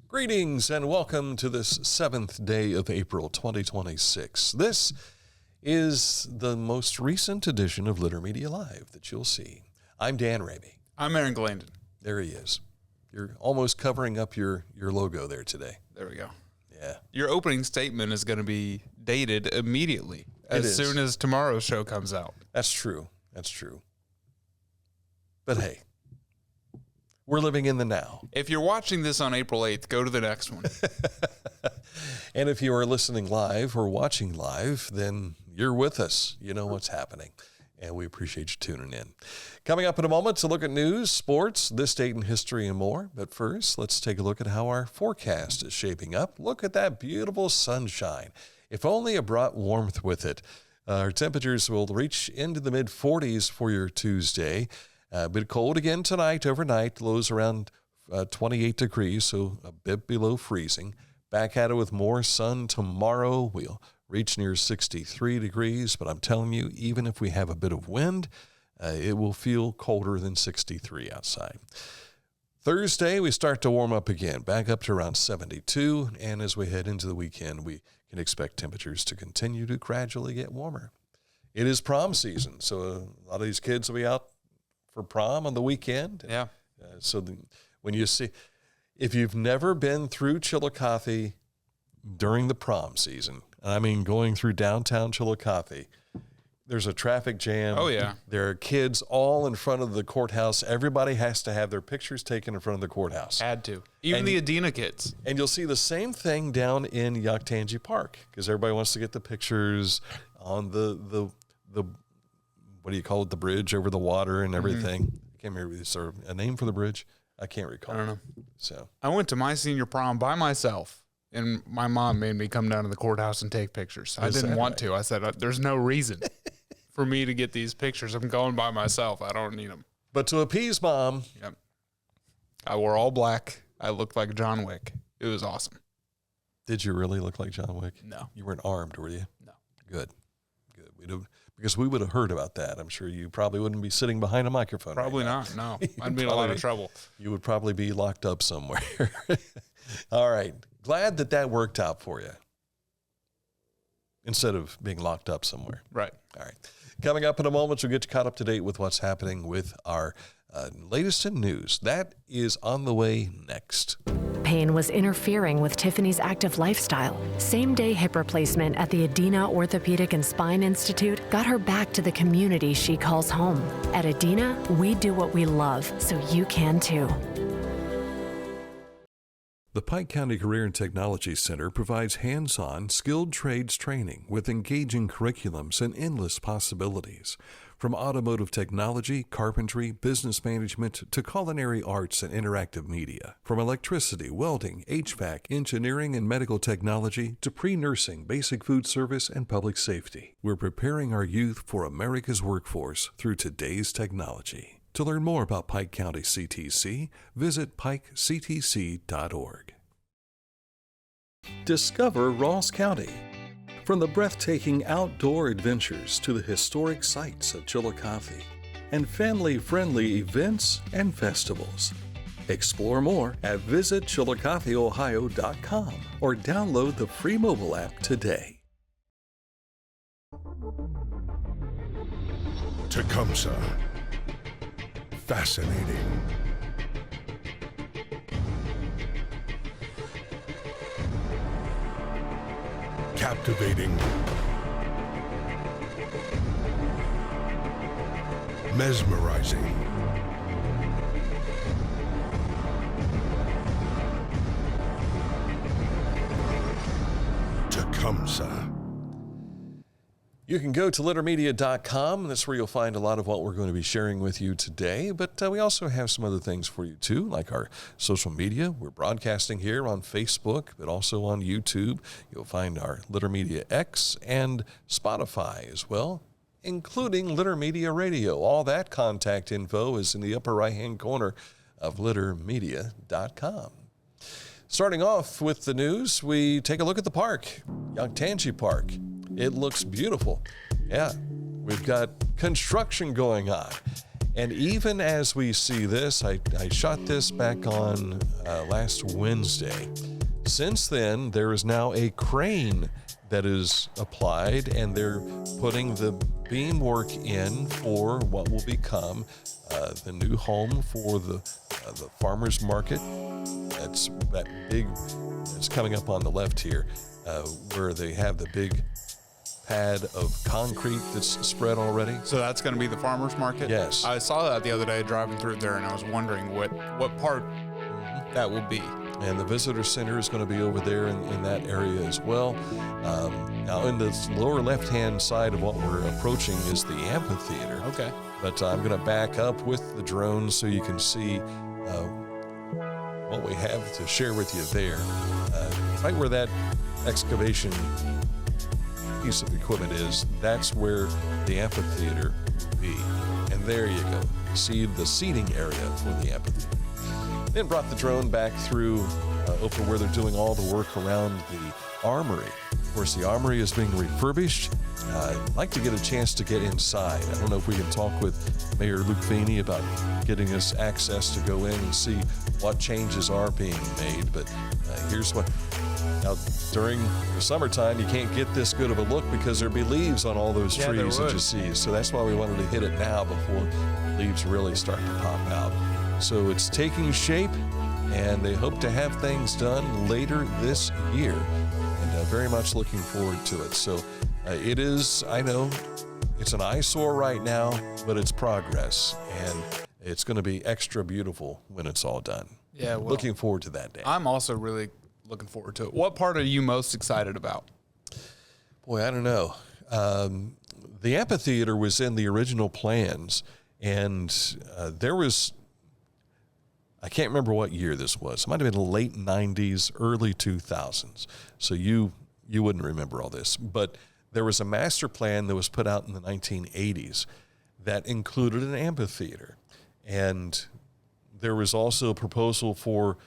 Greetings and welcome to this 7th day of April 2026. This is the most recent edition of Litter Media Live that you'll see. I'm Dan Ramey. I'm Aaron Glandon. There he is. You're almost covering up your logo there today. There we go. Yeah. Your opening statement is going to be dated immediately as soon as tomorrow's show comes out. That's true. But hey, we're living in the now. If you're watching this on April 8th, go to the next one. And if you are listening live or watching live, then you're with us. You know what's happening. And we appreciate you tuning in. Coming up in a moment to look at news, sports, this date in history, and more. But first, let's take a look at how our forecast is shaping up. Look at that beautiful sunshine. If only it brought warmth with it. Our temperatures will reach into the mid-40s for your Tuesday. A bit cold again tonight, overnight, lows around 28 degrees, so a bit below freezing. Back at it with more sun tomorrow. We'll reach near 63 degrees, but I'm telling you, even if we have a bit of wind, it will feel colder than 63 outside. Thursday, we start to warm up again, back up to around 72, and as we head into the weekend, we can expect temperatures to continue to gradually get warmer. It is prom season, so a lot of these kids will be out for prom on the weekend. Yeah. When you see, if you've never been through Chillicothe during the prom season, I mean going through downtown Chillicothe, there's a traffic jam. Oh, yeah. There are kids all in front of the courthouse. Everybody has to have their pictures taken in front of the courthouse. Had to. Even the ADAMH kids. And you'll see the same thing down in Yoctangee Park because everybody wants to get the pictures on the what do you call it, the bridge over the water and everything. I can't remember sort of a name for the bridge. I can't recall. I don't know. So I went to my senior prom by myself, and my mom made me come down to the courthouse and take pictures. I didn't want to. I said, there's no reason for me to get these pictures. I'm going by myself. I don't need them. But to appease mom. Yep. I wore all black. I looked like John Wick. It was awesome. Did you really look like John Wick? No. You weren't armed, were you? No. Good. Because we would have heard about that. I'm sure you probably wouldn't be sitting behind a microphone. Probably right not. No. I'd be in a lot of trouble. You would probably be locked up somewhere. All right. Glad that worked out for you. Instead of being locked up somewhere. Right. All right. Coming up in a moment, we'll get you caught up to date with what's happening with our latest in news. That is on the way next. Pain was interfering with Tiffany's active lifestyle. Same-day hip replacement at the Adina Orthopedic and Spine Institute got her back to the community she calls home. At Adina, we do what we love, so you can too. The Pike County Career and Technology Center provides hands-on, skilled trades training with engaging curriculums and endless possibilities. From automotive technology, carpentry, business management, to culinary arts and interactive media. From electricity, welding, HVAC, engineering, and medical technology to pre-nursing, basic food service, and public safety. We're preparing our youth for America's workforce through today's technology. To learn more about Pike County CTC, visit pikectc.org. Discover Ross County. From the breathtaking outdoor adventures to the historic sights of Chillicothe and family-friendly events and festivals. Explore more at visitchillicotheohio.com or download the free mobile app today. Tecumseh. Fascinating. Captivating. Mesmerizing. Tecumseh. You can go to littermedia.com. That's where you'll find a lot of what we're going to be sharing with you today. But we also have some other things for you, too, like our social media. We're broadcasting here on Facebook, but also on YouTube. You'll find our Litter Media X and Spotify as well, including Litter Media Radio. All that contact info is in the upper right-hand corner of littermedia.com. Starting off with the news, we take a look at the park, Yoctangee Park. It looks beautiful. Yeah, we've got construction going on. And even as we see this, I shot this back on last Wednesday. Since then, there is now a crane that is applied, and they're putting the beam work in for what will become the new home for the farmers market. That's that big. It's coming up on the left here, where they have the big pad of concrete that's spread already. So that's going to be the farmers market? Yes. I saw that the other day driving through there, and I was wondering what part that will be. And the visitor center is going to be over there in that area as well. Now, in the lower left-hand side of what we're approaching is the amphitheater. Okay. But I'm going to back up with the drone so you can see what we have to share with you there. Right where that excavation piece of equipment is, that's where the amphitheater will be. And there you go. See the seating area for the amphitheater. Then brought the drone back through over where they're doing all the work around the armory. Of course, the armory is being refurbished. I'd like to get a chance to get inside. I don't know if we can talk with Mayor Luke Feeney about getting us access to go in and see what changes are being made. But here's what. Now, during the summertime, you can't get this good of a look because there'd be leaves on all those trees that you see. So that's why we wanted to hit it now before leaves really start to pop out. So it's taking shape, and they hope to have things done later this year. And very much looking forward to it. So it is, I know, it's an eyesore right now, but it's progress. And it's going to be extra beautiful when it's all done. Yeah, well, looking forward to that day. I'm also really looking forward to it. What part are you most excited about? Boy, I don't know. The amphitheater was in the original plans, and there was, I can't remember what year this was. It might have been the late 90s, early 2000s. So you wouldn't remember all this. But there was a master plan that was put out in the 1980s that included an amphitheater. And there was also a proposal for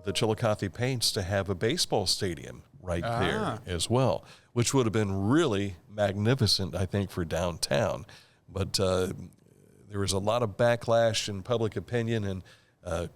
the Chillicothe Paints to have a baseball stadium right there as well, which would have been really magnificent, I think, for downtown. But there was a lot of backlash in public opinion, and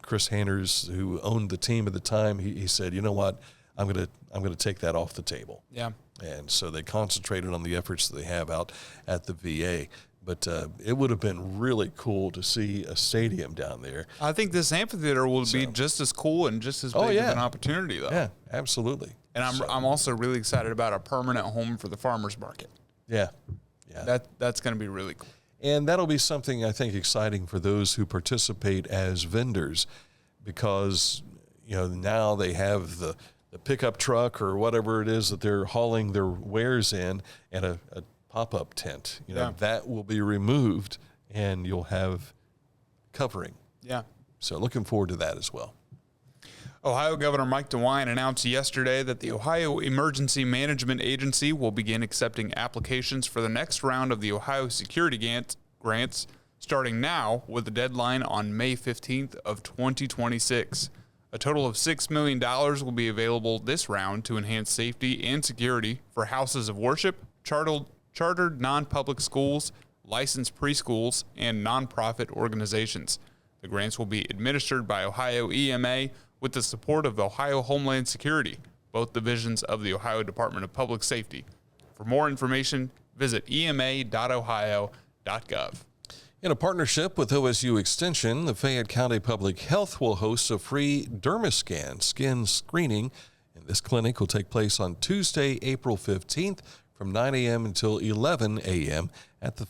Chris Hanners, who owned the team at the time, he said, "You know what? I'm gonna take that off the table." Yeah. And so they concentrated on the efforts that they have out at the VA. But it would have been really cool to see a stadium down there. I think this amphitheater will be just as cool and just as big of an opportunity, though. Yeah, absolutely. And I'm also really excited about a permanent home for the farmers market. Yeah. That's going to be really cool. And that'll be something, I think, exciting for those who participate as vendors, because, now they have the pickup truck or whatever it is that they're hauling their wares in, and a pop-up tent. That will be removed, and you'll have covering. Yeah. So looking forward to that as well. Ohio Governor Mike DeWine announced yesterday that the Ohio Emergency Management Agency will begin accepting applications for the next round of the Ohio Security Grants, starting now with a deadline on May 15th of 2026. A total of $6 million will be available this round to enhance safety and security for houses of worship, chartered non-public schools, licensed preschools, and nonprofit organizations. The grants will be administered by Ohio EMA with the support of Ohio Homeland Security, both divisions of the Ohio Department of Public Safety. For more information, visit ema.ohio.gov. In a partnership with OSU Extension, the Fayette County Public Health will host a free Dermascan skin screening, and this clinic will take place on Tuesday, April 15th from 9 a.m. until 11 a.m. at the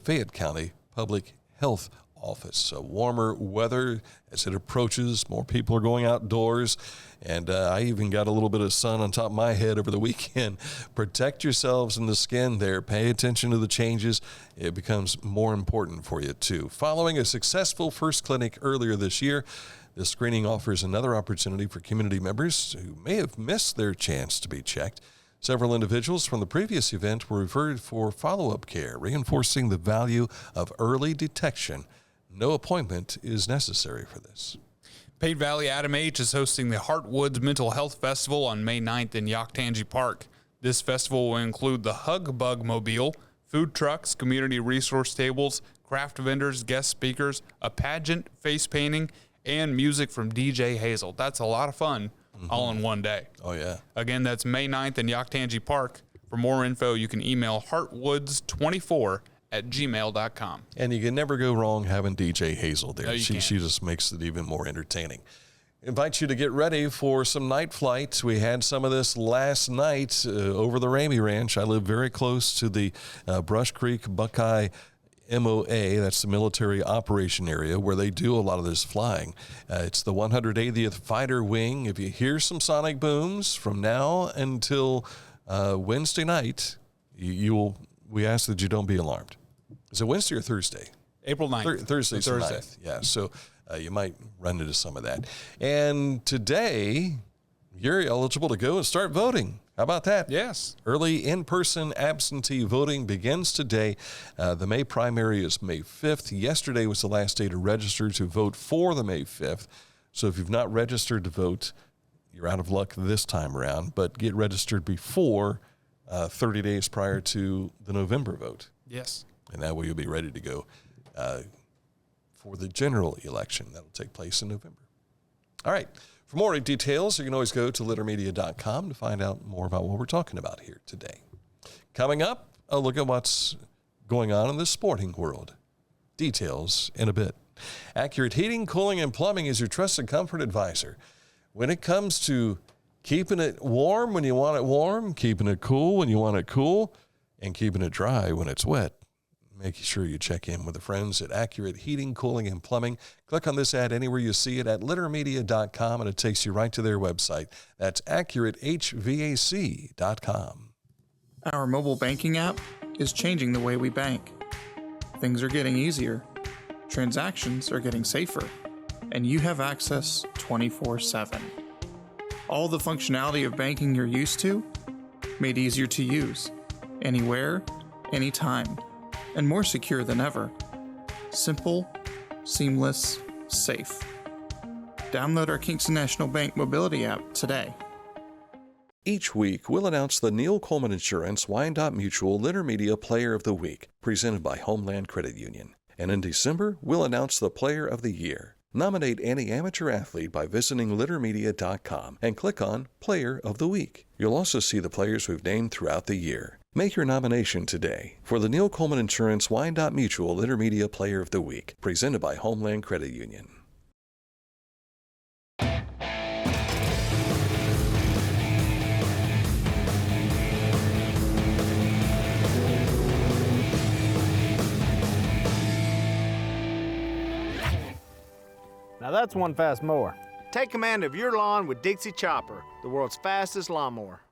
Fayette County Public Health Office. So warmer weather as it approaches, more people are going outdoors, and I even got a little bit of sun on top of my head over the weekend. Protect yourselves in the skin there. Pay attention to the changes. It becomes more important for you too. Following a successful first clinic earlier this year, this screening offers another opportunity for community members who may have missed their chance to be checked. Several individuals from the previous event were referred for follow-up care, reinforcing the value of early detection. No appointment is necessary for this. Pate Valley ADAMH is hosting the Heartwoods Mental Health Festival on May 9th in Yoctangee Park. This festival will include the Hug Bug Mobile, food trucks, community resource tables, craft vendors, guest speakers, a pageant, face painting, and music from DJ Hazel. That's a lot of fun all in one day. Oh, yeah. Again, that's May 9th in Yoctangee Park. For more info, you can email heartwoods24@gmail.com. And you can never go wrong having DJ Hazel there. No, you can't. She just makes it even more entertaining. Invite you to get ready for some night flights. We had some of this last night over the Ramey Ranch. I live very close to the Brush Creek Buckeye MOA, that's the military operation area where they do a lot of this flying. It's the 180th Fighter Wing. If you hear some sonic booms from now until Wednesday night, we ask that you don't be alarmed. Is it Wednesday or Thursday? April 9th. Thursday's the 9th. Yeah, so you might run into some of that. And today, you're eligible to go and start voting. How about that? Yes. Early in-person absentee voting begins today. The May primary is May 5th. Yesterday was the last day to register to vote for the May 5th. So if you've not registered to vote, you're out of luck this time around, but get registered before 30 days prior to the November vote. Yes. And that way you'll be ready to go for the general election. That'll take place in November. All right. For more details, you can always go to littermedia.com to find out more about what we're talking about here today. Coming up, a look at what's going on in the sporting world. Details in a bit. Accurate Heating, Cooling, and Plumbing is your trusted comfort advisor. When it comes to keeping it warm when you want it warm, keeping it cool when you want it cool, and keeping it dry when it's wet, make sure you check in with the friends at Accurate Heating, Cooling, and Plumbing. Click on this ad anywhere you see it at littermedia.com, and it takes you right to their website. That's AccurateHVAC.com. Our mobile banking app is changing the way we bank. Things are getting easier, transactions are getting safer, and you have access 24/7. All the functionality of banking you're used to, made easier to use, anywhere, anytime, and more secure than ever. Simple, seamless, safe. Download our Kingston National Bank mobility app today. Each week, we'll announce the Neil Coleman Insurance Wyandotte Mutual Littermedia Player of the Week, presented by Homeland Credit Union. And in December, we'll announce the Player of the Year. Nominate any amateur athlete by visiting littermedia.com and click on Player of the Week. You'll also see the players we've named throughout the year. Make your nomination today for the Neil Coleman Insurance Wyandotte Mutual Littermedia Player of the Week, presented by Homeland Credit Union. Now that's one fast mower. Take command of your lawn with Dixie Chopper, the world's fastest lawnmower.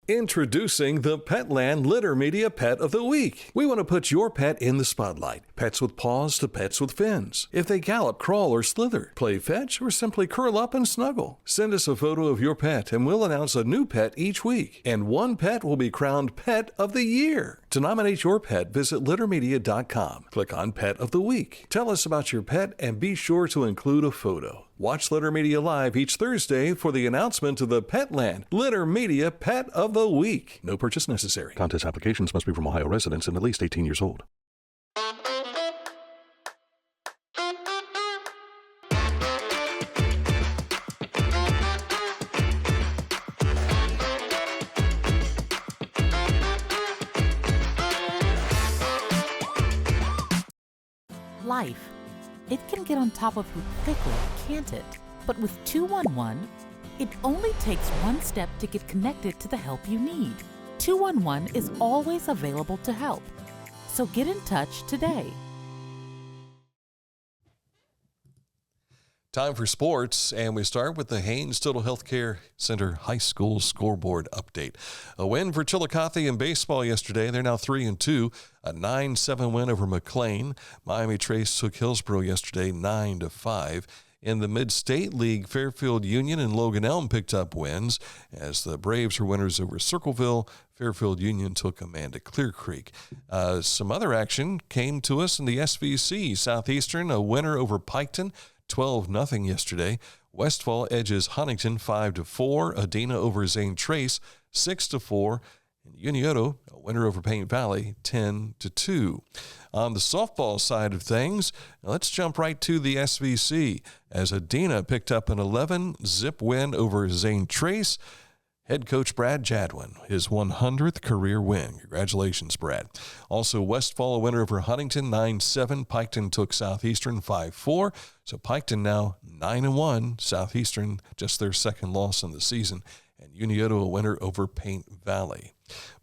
Introducing the Petland Litter Media Pet of the Week. We want to put your pet in the spotlight. Pets with paws to pets with fins. If they gallop, crawl, or slither, play fetch, or simply curl up and snuggle. Send us a photo of your pet and we'll announce a new pet each week. And one pet will be crowned Pet of the Year. To nominate your pet, visit littermedia.com. Click on Pet of the Week. Tell us about your pet and be sure to include a photo. Watch Litter Media Live each Thursday for the announcement of the Petland Litter Media Pet of the Week. No purchase necessary. Contest applications must be from Ohio residents and at least 18 years old. Life. It can get on top of you quickly, can't it? But with 211, it only takes one step to get connected to the help you need. 211 is always available to help. So get in touch today. Time for sports, and we start with the Haynes Total Healthcare Center High School scoreboard update. A win for Chillicothe in baseball yesterday. They're now 3-2, a 9-7 win over McLean. Miami Trace took Hillsborough yesterday 9-5. In the Mid-State League, Fairfield Union and Logan Elm picked up wins as the Braves were winners over Circleville. Fairfield Union took Amanda Clear Creek. Some other action came to us in the SVC. Southeastern, a winner over Piketon, 12-0 yesterday. Westfall edges Huntington 5-4. Adena over Zane Trace 6-4. And Unioto, a winner over Paint Valley, 10-2. On the softball side of things, let's jump right to the SVC as Adina picked up an 11-zip win over Zane Trace. Head coach Brad Jadwin, his 100th career win. Congratulations, Brad. Also, Westfall, a winner over Huntington, 9-7. Piketon took Southeastern 5-4. So Piketon now 9-1. Southeastern, just their second loss in the season. And Unioto, a winner over Paint Valley.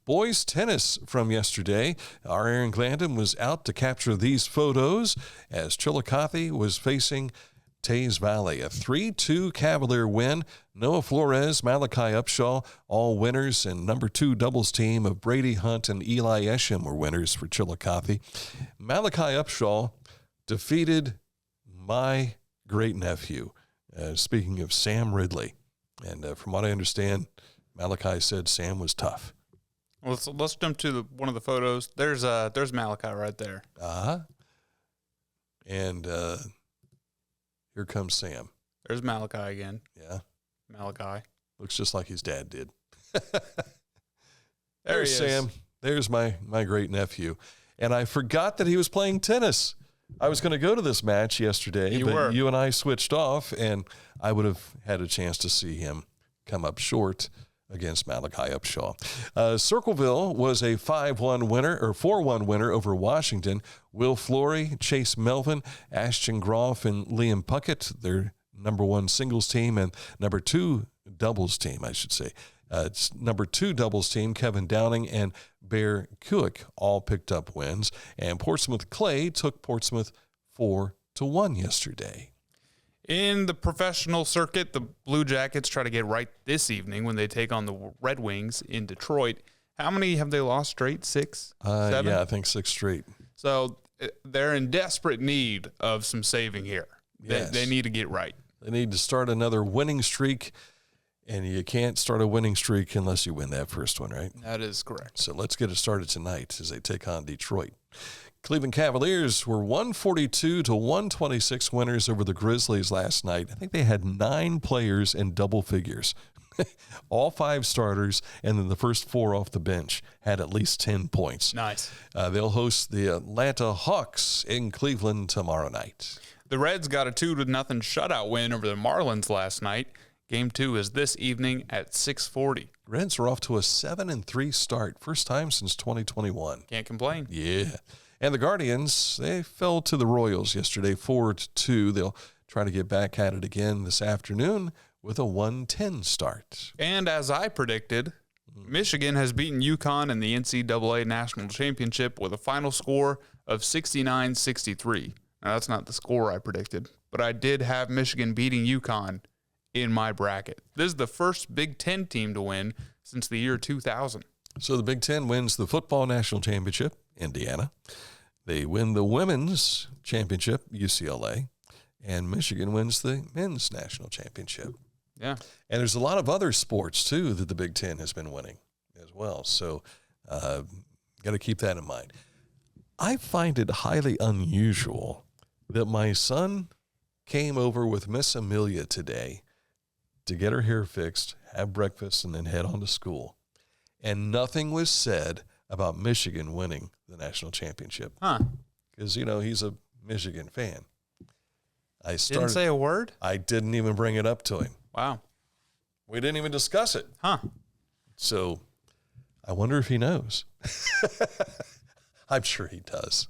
Boys tennis from yesterday. Our Aaron Glandon was out to capture these photos as Chillicothe was facing Tays Valley, a 3-2 Cavalier win. Noah Flores, Malachi Upshaw, all winners, and number 2 doubles team of Brady Hunt and Eli Esham were winners for Chillicothe. Malachi Upshaw defeated my great-nephew, speaking of Sam Ridley. And from what I understand, Malachi said Sam was tough. Well, let's jump to one of the photos. There's Malachi right there. Uh-huh. And here comes Sam. There's Malachi again. Yeah. Malachi. Looks just like his dad did. There's Sam. There's my great nephew. And I forgot that he was playing tennis. I was going to go to this match yesterday, but you and I switched off, and I would have had a chance to see him come up short against Malachi Upshaw. Circleville was a 5-1 winner, or 4-1 winner over Washington. Will Flory, Chase Melvin, Ashton Groff, and Liam Puckett, their number 1 singles team, and number 2 doubles team, I should say. It's number 2 doubles team, Kevin Downing and Bear Kuick, all picked up wins. And Portsmouth Clay took Portsmouth 4-1 yesterday. In the professional circuit, the Blue Jackets try to get right this evening when they take on the Red Wings in Detroit. How many have they lost straight? 6? 7? Yeah, I think 6 straight. So they're in desperate need of some saving here. Yes. They need to get right. They need to start another winning streak, and you can't start a winning streak unless you win that first one, right? That is correct. So let's get it started tonight as they take on Detroit. Cleveland Cavaliers were 142-126 winners over the Grizzlies last night. I think they had 9 players in double figures. All 5 starters, and then the first 4 off the bench had at least 10 points. Nice. They'll host the Atlanta Hawks in Cleveland tomorrow night. The Reds got a 2-0 shutout win over the Marlins last night. Game 2 is this evening at 6:40. Reds are off to a 7-3 start. First time since 2021. Can't complain. Yeah. And the Guardians, they fell to the Royals yesterday 4-2. They'll try to get back at it again this afternoon with a 1-10 start. And as I predicted, Michigan has beaten UConn in the NCAA National Championship with a final score of 69-63. Now, that's not the score I predicted, but I did have Michigan beating UConn in my bracket. This is the first Big Ten team to win since the year 2000. So the Big Ten wins the football national championship, Indiana. They win the women's championship, UCLA. And Michigan wins the men's national championship. Yeah. And there's a lot of other sports, too, that the Big Ten has been winning as well. So got to keep that in mind. I find it highly unusual that my son came over with Miss Amelia today to get her hair fixed, have breakfast, and then head on to school. And nothing was said about Michigan winning the national championship. Huh. Because, he's a Michigan fan. Didn't say a word? I didn't even bring it up to him. Wow. We didn't even discuss it. Huh. So I wonder if he knows. I'm sure he does.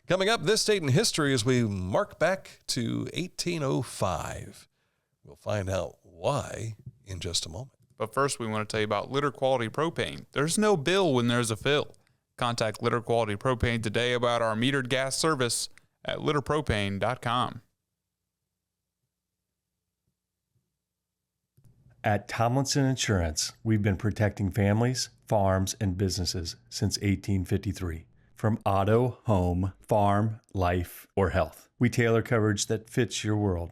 Coming up, this date in history as we mark back to 1805. We'll find out why in just a moment. But first, we want to tell you about Litter Quality Propane. There's no bill when there's a fill. Contact Litter Quality Propane today about our metered gas service at litterpropane.com. At Tomlinson Insurance, we've been protecting families, farms, and businesses since 1853. From auto, home, farm, life, or health, we tailor coverage that fits your world.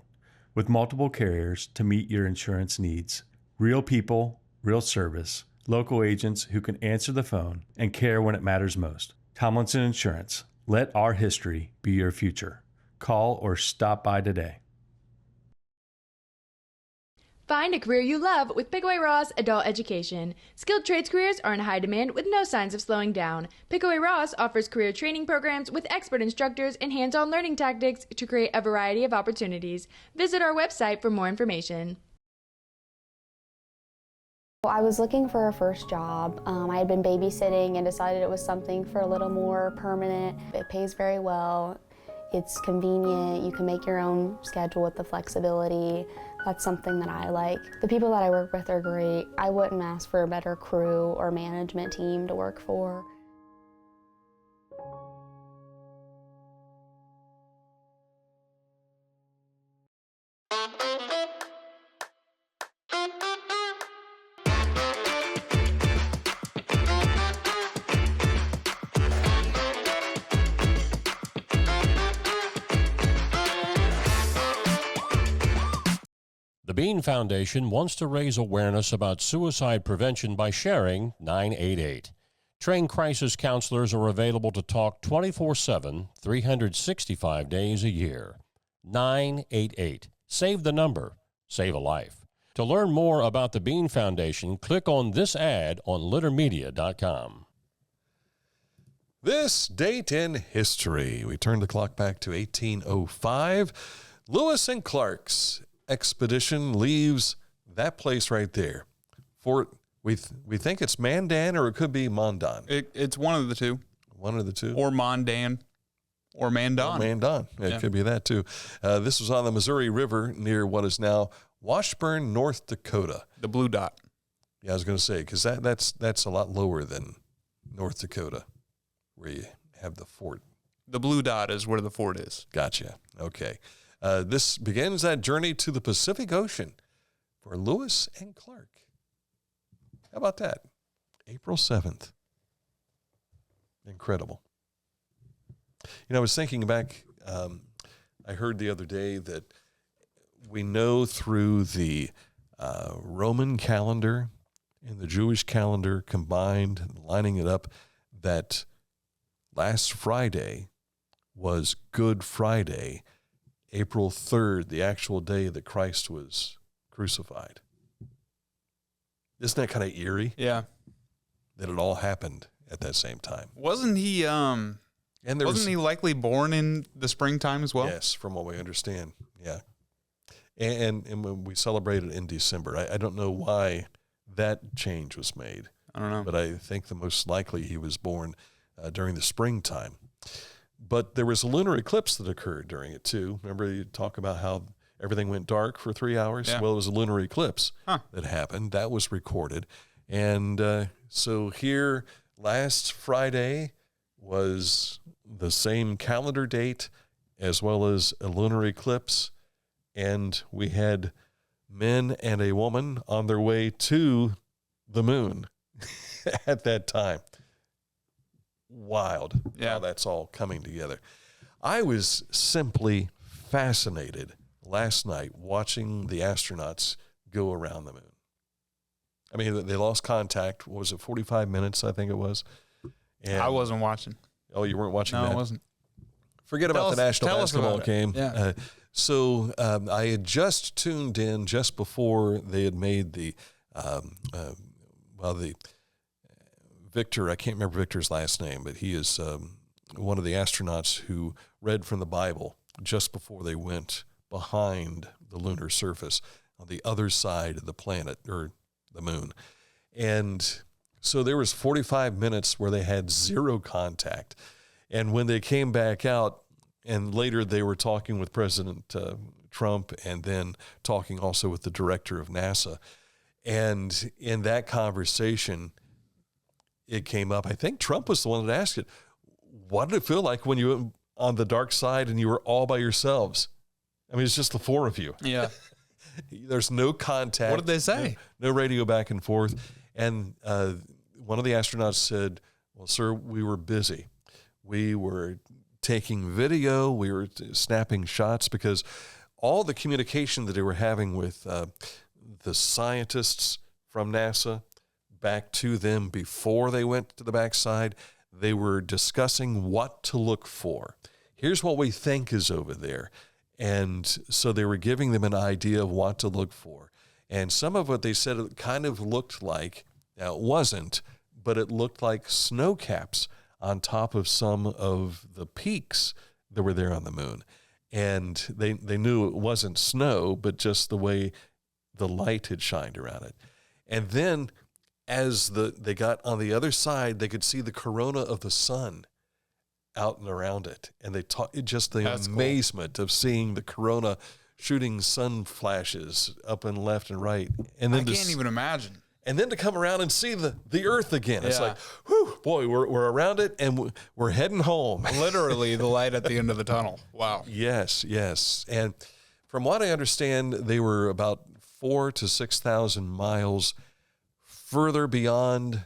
With multiple carriers to meet your insurance needs. Real people, real service, local agents who can answer the phone and care when it matters most. Tomlinson Insurance. Let our history be your future. Call or stop by today. Find a career you love with Pickaway Ross Adult Education. Skilled trades careers are in high demand with no signs of slowing down. Pickaway Ross offers career training programs with expert instructors and hands-on learning tactics to create a variety of opportunities. Visit our website for more information. I was looking for a first job. I had been babysitting and decided it was something for a little more permanent. It pays very well. It's convenient. You can make your own schedule with the flexibility. That's something that I like. The people that I work with are great. I wouldn't ask for a better crew or management team to work for. The Bean Foundation wants to raise awareness about suicide prevention by sharing 988. Trained crisis counselors are available to talk 24/7, 365 days a year. 988. Save the number. Save a life. To learn more about the Bean Foundation, click on this ad on littermedia.com. This date in history. We turn the clock back to 1805. Lewis and Clark's expedition leaves that place right there. We think it's Mandan, or it could be Mandan. It's one of the two. One of the two. Or Mandan. Or Mandan. Mandan. It could be that too. This was on the Missouri River near what is now Washburn, North Dakota. The blue dot. Yeah, I was going to say, because that's a lot lower than North Dakota, where you have the fort. The blue dot is where the fort is. Gotcha. Okay. This begins that journey to the Pacific Ocean for Lewis and Clark. How about that? April 7th. Incredible. You know, I was thinking back, I heard the other day that we know through the Roman calendar and the Jewish calendar combined, lining it up, that last Friday was Good Friday, April 3rd, the actual day that Christ was crucified. Isn't that kind of eerie? Yeah. That it all happened at that same time. Wasn't he wasn't he likely born in the springtime as well? Yes, from what we understand. Yeah. And when we celebrated in December, I don't know why that change was made. I don't know. But I think the most likely he was born during the springtime. But there was a lunar eclipse that occurred during it too. Remember you talk about how everything went dark for 3 hours? Yeah. Well, it was a lunar eclipse that happened. That was recorded. And so here last Friday was the same calendar date as well as a lunar eclipse. And we had men and a woman on their way to the moon at that time. Wild. Yeah. How that's all coming together. I was simply fascinated last night watching the astronauts go around the moon. I mean, they lost contact. What was it, 45 minutes, I think it was? And I wasn't watching. Oh, you weren't watching that? No, I wasn't. Forget about the national basketball game. Yeah. So I had just tuned in just before they had made the Victor, I can't remember Victor's last name, but he is one of the astronauts who read from the Bible just before they went behind the lunar surface on the other side of the planet, or the moon. And so there was 45 minutes where they had zero contact. And when they came back out, and later they were talking with President Trump and then talking also with the director of NASA. And in that conversation, it came up. I think Trump was the one that asked it. What did it feel like when you went on the dark side and you were all by yourselves? I mean, it's just the four of you. Yeah. There's no contact. What did they say? No radio back and forth. And one of the astronauts said, well, sir, we were busy. We were taking video. We were snapping shots, because all the communication that they were having with the scientists from NASA back to them before they went to the backside, they were discussing what to look for. Here's what we think is over there. And so they were giving them an idea of what to look for. And some of what they said it kind of looked like, now it wasn't, but it looked like snow caps on top of some of the peaks that were there on the moon. And they knew it wasn't snow, but just the way the light had shined around it. And then as they got on the other side, they could see the corona of the sun out and around it. And they just the That's amazement cool. of seeing the corona shooting sun flashes up and left and right. And then I can't even imagine. And then to come around and see the Earth again. Yeah. It's like, whew, boy, we're around it and we're heading home. Literally the light at the end of the tunnel. Wow. Yes. And from what I understand, they were about 4,000 to 6,000 miles further beyond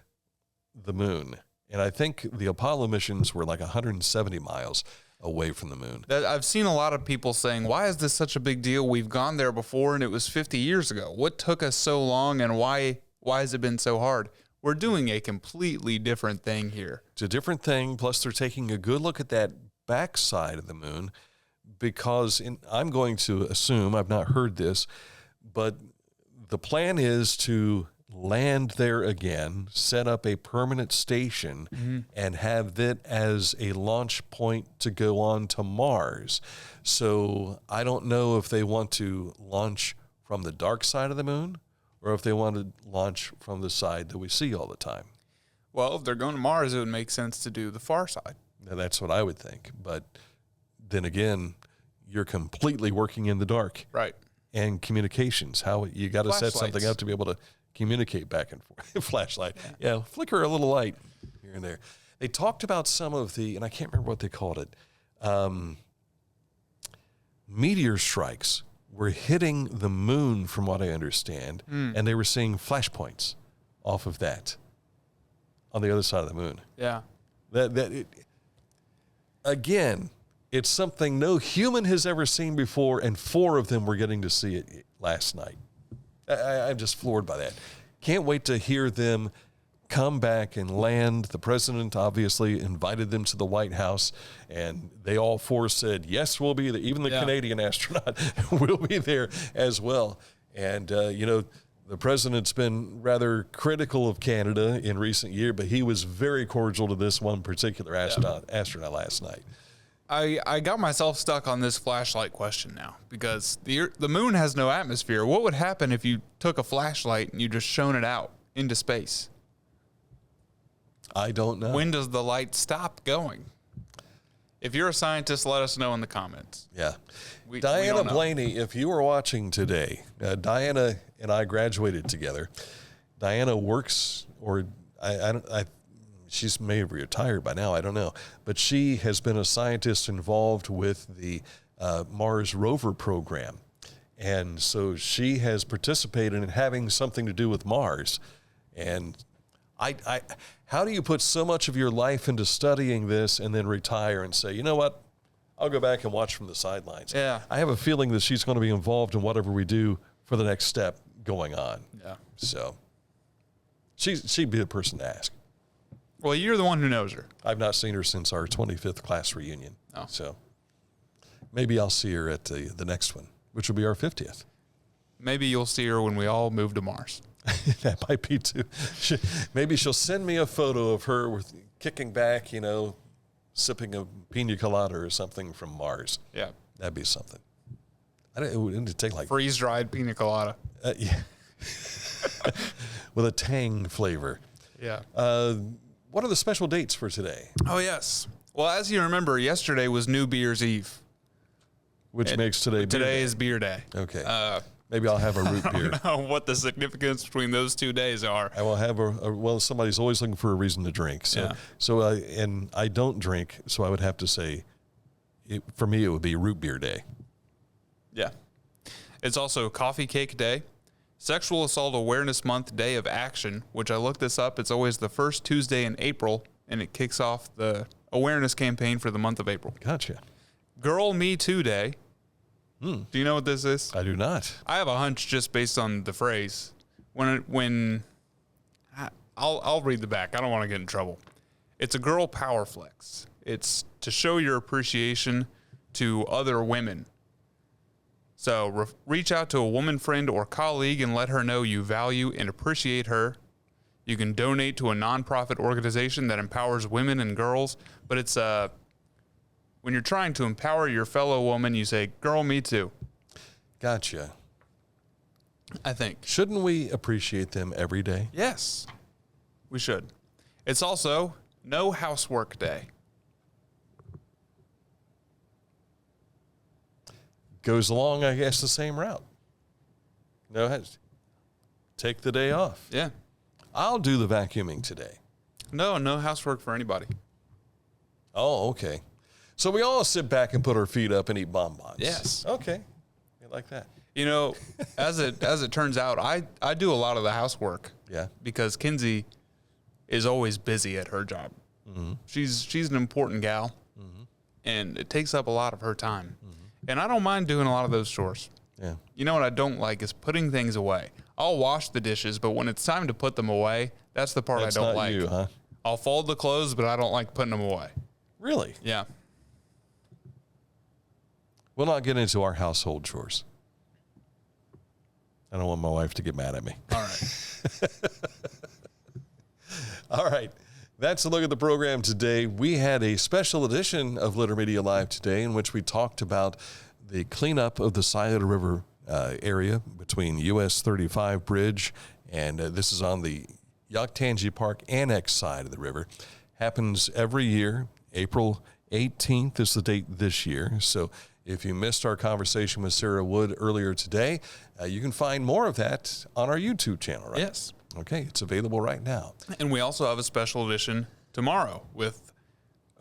the moon. And I think the Apollo missions were like 170 miles away from the moon. I've seen a lot of people saying, why is this such a big deal? We've gone there before and it was 50 years ago. What took us so long and why has it been so hard? We're doing a completely different thing here. It's a different thing. Plus, they're taking a good look at that backside of the moon because I'm going to assume, I've not heard this, but the plan is to land there again, set up a permanent station, and have that as a launch point to go on to Mars. So I don't know if they want to launch from the dark side of the moon or if they want to launch from the side that we see all the time. Well, if they're going to Mars, it would make sense to do the far side. Now, that's what I would think. But then again, you're completely working in the dark. Right. And communications, how you got to set something up to be able to communicate back and forth. Flashlight. Yeah, flicker a little light here and there. They talked about some of the, and I can't remember what they called it, meteor strikes were hitting the moon, from what I understand, and they were seeing flashpoints off of that on the other side of the moon. Yeah. Again, it's something no human has ever seen before, and 4 of them were getting to see it last night. I'm just floored by that. Can't wait to hear them come back and land. The president obviously invited them to the White House, and they all 4 said, yes, we'll be there. Even the Canadian astronaut will be there as well. And, the president's been rather critical of Canada in recent years, but he was very cordial to this one particular astronaut last night. I got myself stuck on this flashlight question now because the moon has no atmosphere. What would happen if you took a flashlight and you just shone it out into space? I don't know. When does the light stop going? If you're a scientist, let us know in the comments. Yeah. Diana Blaney, if you were watching today, Diana and I graduated together. Diana works, or she's may have retired by now, I don't know. But she has been a scientist involved with the Mars rover program. And so she has participated in having something to do with Mars. And how do you put so much of your life into studying this and then retire and say, you know what, I'll go back and watch from the sidelines? Yeah. I have a feeling that she's going to be involved in whatever we do for the next step going on. Yeah. So she'd be the person to ask. Well, you're the one who knows her. I've not seen her since our 25th class reunion. Oh. So maybe I'll see her at the next one, which will be our 50th. Maybe you'll see her when we all move to Mars. That might be too. Maybe she'll send me a photo of her with kicking back, sipping a pina colada or something from Mars. Yeah. That'd be something. It would take like freeze-dried pina colada. Yeah. With a tang flavor. Yeah. What are the special dates for today? Oh, yes. Well, as you remember, yesterday was New Beer's Eve. Which makes today beer day. Today is beer day. Okay. Maybe I'll have a root beer. I don't know what the significance between those 2 days are. I will have well, somebody's always looking for a reason to drink. So, and I don't drink, so I would have to say, for me, it would be root beer day. Yeah. It's also Coffee Cake Day, Sexual Assault Awareness Month Day of Action, which I looked this up. It's always the first Tuesday in April, and it kicks off the awareness campaign for the month of April. Gotcha. Girl Me Too Day. Do you know what this is? I do not. I have a hunch just based on the phrase. I'll read the back. I don't want to get in trouble. It's a girl power flex. It's to show your appreciation to other women. So reach out to a woman friend or colleague and let her know you value and appreciate her. You can donate to a nonprofit organization that empowers women and girls, but it's when you're trying to empower your fellow woman, you say, "Girl, me too." Gotcha. I think. Shouldn't we appreciate them every day? Yes, we should. It's also No Housework Day. Goes along, I guess, the same route. No, take the day off. Yeah. I'll do the vacuuming today. No housework for anybody. Oh, okay. So we all sit back and put our feet up and eat bonbons. Yes. Okay. I like that. You know, as it turns out, I do a lot of the housework. Yeah. Because Kinsey is always busy at her job. Mm-hmm. She's an important gal, and it takes up a lot of her time. Mm-hmm. And I don't mind doing a lot of those chores. Yeah. You know what I don't like is putting things away. I'll wash the dishes, but when it's time to put them away, that's the part That's I don't not like. you, huh? I'll fold the clothes, but I don't like putting them away. Really? Yeah. We'll not get into our household chores. I don't want my wife to get mad at me. All right. All right. That's a look at the program today. We had a special edition of Litter Media Live today in which we talked about the cleanup of the Scioto River area between US 35 Bridge, and this is on the Yoctangee Park annex side of the river. Happens every year. April 18th is the date this year. So if you missed our conversation with Sarah Wood earlier today, you can find more of that on our YouTube channel, right? Yes. Okay, it's available right now. And we also have a special edition tomorrow with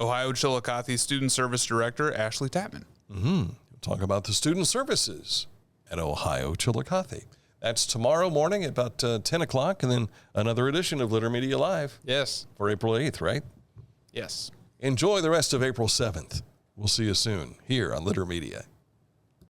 Ohio Chillicothe Student Service Director Ashley Tapman. We'll talk about the student services at Ohio Chillicothe. That's tomorrow morning at about 10 o'clock, and then another edition of Litter Media Live. Yes. For April 8th, right? Yes. Enjoy the rest of April 7th. We'll see you soon here on Litter Media.